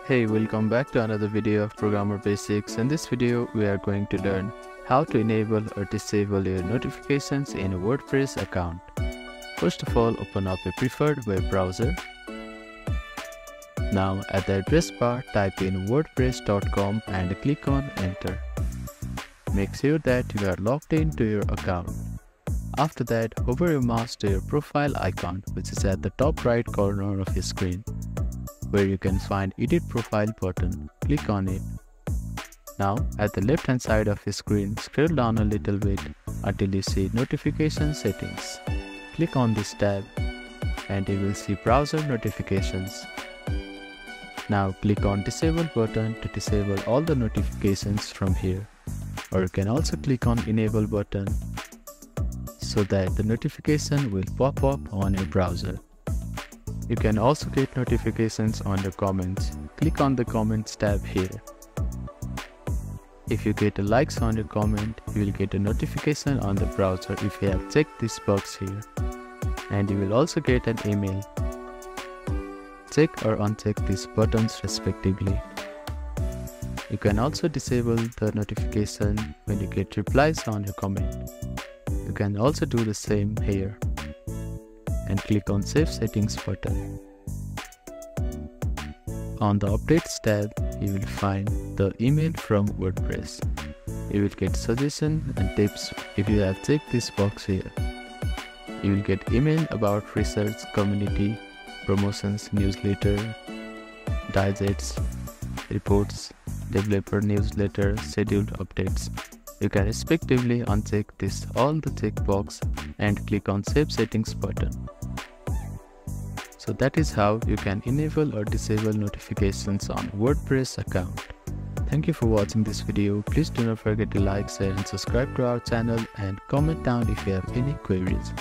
Hey, welcome back to another video of Programmer Basics. In this video, we are going to learn how to enable or disable your notifications in a WordPress account. First of all, open up a preferred web browser. Now, at the address bar, type in wordpress.com and click on Enter. Make sure that you are logged into your account. After that, hover your mouse to your profile icon, which is at the top right corner of your screen, where you can find Edit Profile button. Click on it. Now, at the left hand side of your screen, scroll down a little bit until you see Notification Settings. Click on this tab and you will see Browser Notifications. Now click on Disable button to disable all the notifications from here. Or you can also click on Enable button so that the notification will pop up on your browser. You can also get notifications on your comments. Click on the Comments tab here. If you get a likes on your comment, you will get a notification on the browser if you have checked this box here. And you will also get an email. Check or uncheck these buttons respectively. You can also disable the notification when you get replies on your comment. You can also do the same here. And click on Save Settings button. On the Updates tab, you will find the email from WordPress. You will get suggestions and tips if you have checked this box here. You will get email about research, community, promotions, newsletter, digests, reports, developer newsletter, scheduled updates. You can respectively uncheck all the checkbox and click on Save Settings button. So that is how you can enable or disable notifications on WordPress account. Thank you for watching this video. Please do not forget to like, share and subscribe to our channel and comment down if you have any queries.